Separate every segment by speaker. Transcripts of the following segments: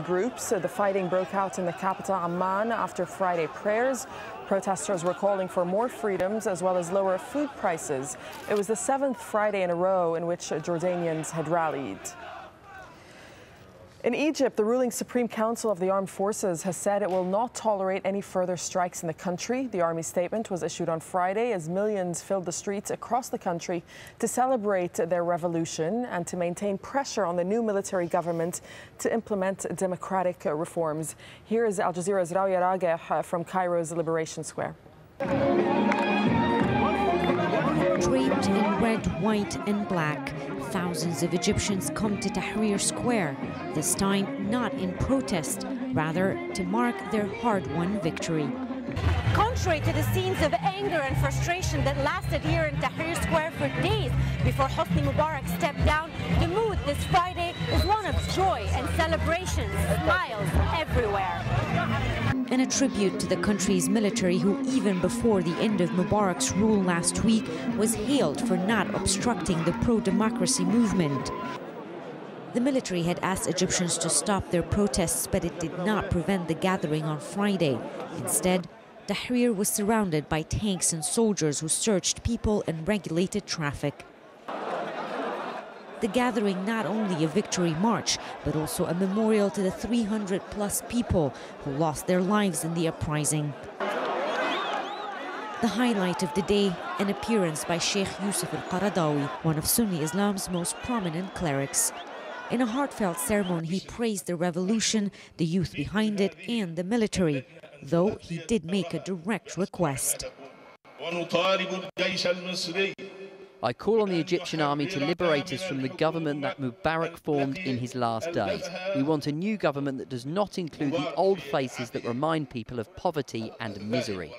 Speaker 1: groups. The fighting broke out in the capital Amman after Friday prayers. Protesters were calling for more freedoms as well as lower food prices. It was the 7th Friday in a row in which Jordanians had rallied. In Egypt, the ruling Supreme Council of the Armed Forces has said it will not tolerate any further strikes in the country. The army statement was issued on Friday as millions filled the streets across the country to celebrate their revolution and to maintain pressure on the new military government to implement democratic reforms. Here is AlJazeera's Rawia Rageh from Cairo's Liberation Square.
Speaker 2: Draped in red, white and black, thousands of Egyptians come to Tahrir Square, this time not in protest, rather to mark their hard-won victory.
Speaker 3: Contrary to the scenes of anger and frustration that lasted here in Tahrir Square for days before Hosni Mubarak stepped down, the mood this Friday is one of joy and celebrations, smiles everywhere.
Speaker 2: And a tribute to the country's military, who even before the end of Mubarak's rule last week was hailed for not obstructing the pro-democracy movement. The military had asked Egyptians to stop their protests, but it did not prevent the gathering on Friday. Instead, Tahrir was surrounded by tanks and soldiers who searched people and regulated traffic. The gathering not only a victory march, but also a memorial to the 300+ people who lost their lives in the uprising. The highlight of the day, an appearance by Sheikh Yusuf al-Qaradawi, one of Sunni Islam's most prominent clerics. In a heartfelt ceremony, he praised the revolution, the youth behind it, and the military, though he did make a direct request.
Speaker 4: I call on the Egyptian army to liberate us from the government that Mubarak formed in his last days. We want a new government that does not include the old faces that remind people of poverty and misery.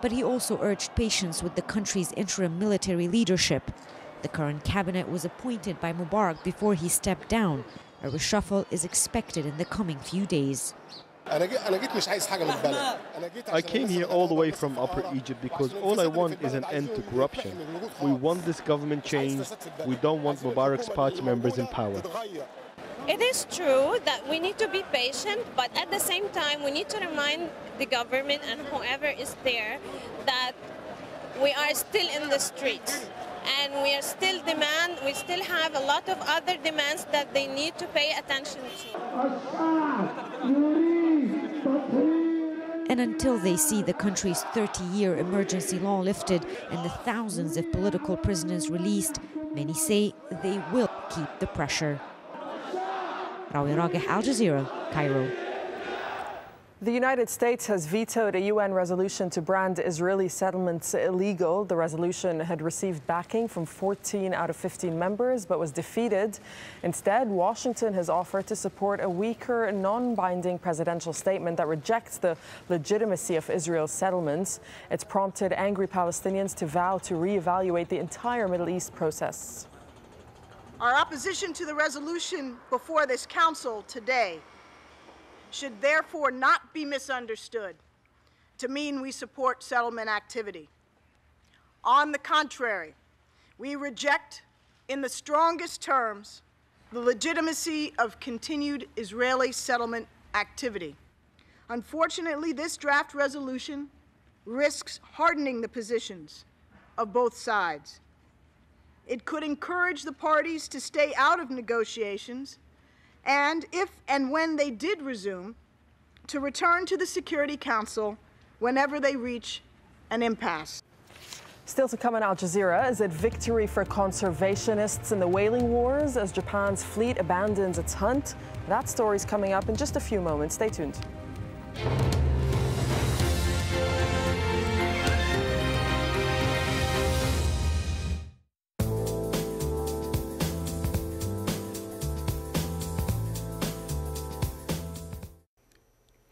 Speaker 2: But he also urged patience with the country's interim military leadership. The current cabinet was appointed by Mubarak before he stepped down. A reshuffle is expected in the coming few days.
Speaker 5: I came here all the way from Upper Egypt because all I want is an end to corruption. We want this government changed. We don't want Mubarak's party members in power.
Speaker 6: It is true that we need to be patient, but at the same time we need to remind the government and whoever is there that we are still in the streets. And we still have a lot of other demands that they need to pay attention to.
Speaker 2: And until they see the country's 30-year emergency law lifted and the thousands of political prisoners released, many say they will keep the pressure. Rawia Rageh, AlJazeera, Cairo.
Speaker 1: The United States has vetoed a UN resolution to brand Israeli settlements illegal. The resolution had received backing from 14 out of 15 members, but was defeated. Instead, Washington has offered to support a weaker, non-binding presidential statement that rejects the legitimacy of Israel's settlements. It's prompted angry Palestinians to vow to reevaluate the entire Middle East process.
Speaker 7: Our opposition to the resolution before this Council today should therefore not be misunderstood to mean we support settlement activity. On the contrary, we reject in the strongest terms the legitimacy of continued Israeli settlement activity. Unfortunately, this draft resolution risks hardening the positions of both sides. It could encourage the parties to stay out of negotiations, and if and when they did resume, to return to the Security Council whenever they reach an impasse.
Speaker 1: Still to come on AlJazeera, is it victory for conservationists in the whaling wars as Japan's fleet abandons its hunt? That story's coming up in just a few moments. Stay tuned.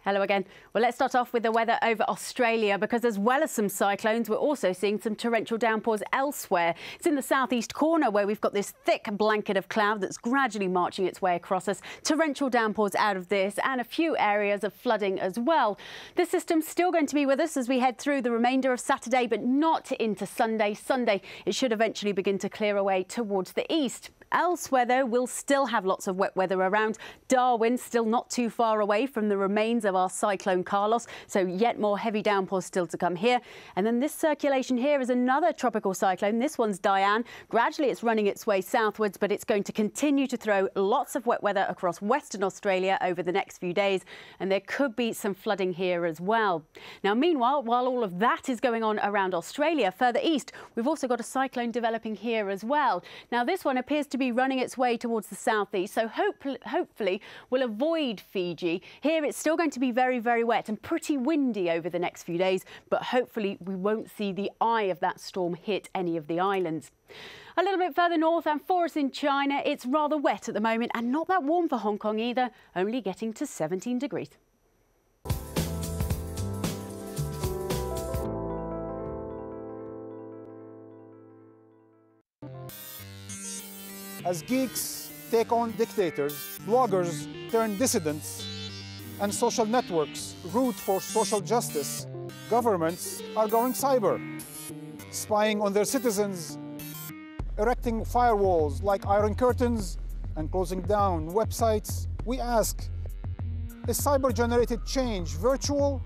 Speaker 8: Hello again. Well, let's start off with the weather over Australia, because as well as some cyclones, we're also seeing some torrential downpours elsewhere. It's in the southeast corner where we've got this thick blanket of cloud that's gradually marching its way across us. Torrential downpours out of this and a few areas of flooding as well. This system's still going to be with us as we head through the remainder of Saturday, but not into Sunday. Sunday, it should eventually begin to clear away towards the east. Elsewhere, though, we'll still have lots of wet weather around. Darwin still not too far away from the remains of our cyclone Carlos, so yet more heavy downpours still to come here. And then this circulation here is another tropical cyclone. This one's Diane. Gradually it's running its way southwards, but it's going to continue to throw lots of wet weather across Western Australia over the next few days, and there could be some flooding here as well. Now, meanwhile, while all of that is going on around Australia, further east, we've also got a cyclone developing here as well. Now, this one appears to be running its way towards the southeast, so hopefully we'll avoid Fiji. Here it's still going to be very, very wet and pretty windy over the next few days, but hopefully we won't see the eye of that storm hit any of the islands. A little bit further north and for us in China, it's rather wet at the moment and not that warm for Hong Kong either, only getting to 17 degrees.
Speaker 9: As geeks take on dictators, bloggers turn dissidents, and social networks root for social justice, governments are going cyber, spying on their citizens, erecting firewalls like iron curtains, and closing down websites. We ask, is cyber-generated change virtual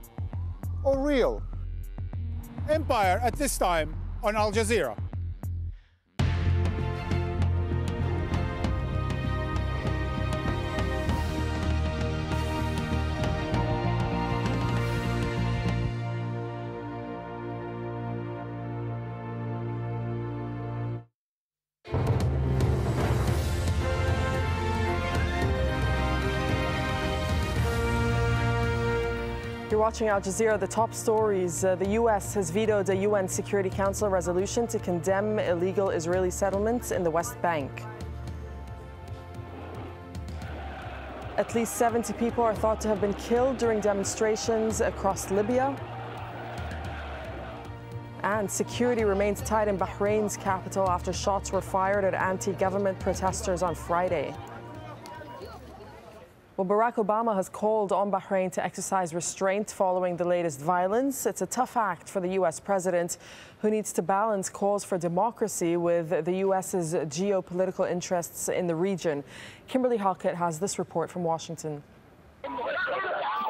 Speaker 9: or real? Empire at this time on Al Jazeera.
Speaker 1: You're watching Al Jazeera. The top stories. The U.S. has vetoed a UN Security Council resolution to condemn illegal Israeli settlements in the West Bank. At least 70 people are thought to have been killed during demonstrations across Libya. And security remains tight in Bahrain's capital after shots were fired at anti-government protesters on Friday. Well, Barack Obama has called on Bahrain to exercise restraint following the latest violence. It's a tough act for the U.S. president, who needs to balance calls for democracy with the U.S.'s geopolitical interests in the region. Kimberly Hockett has this report from Washington.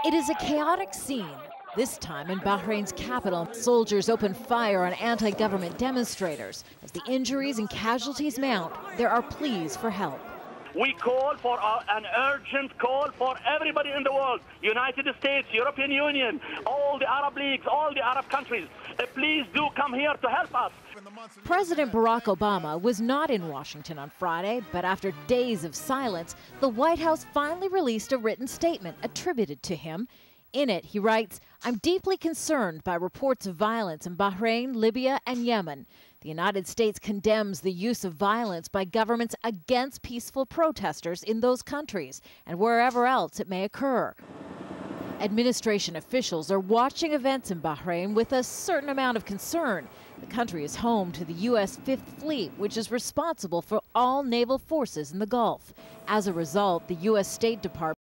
Speaker 10: It is a chaotic scene. This time in Bahrain's capital, soldiers open fire on anti-government demonstrators. As the injuries and casualties mount, there are pleas for help.
Speaker 11: We call for an urgent call for everybody in the world, United States, European Union, all the Arab leagues, all the Arab countries. Please do come here to help us.
Speaker 10: President Barack Obama was not in Washington on Friday, but after days of silence, the White House finally released a written statement attributed to him. In it, he writes, "I'm deeply concerned by reports of violence in Bahrain, Libya, and Yemen. The United States condemns the use of violence by governments against peaceful protesters in those countries and wherever else it may occur." Administration officials are watching events in Bahrain with a certain amount of concern. The country is home to the U.S. Fifth Fleet, which is responsible for all naval forces in the Gulf. As a result, the U.S. State Department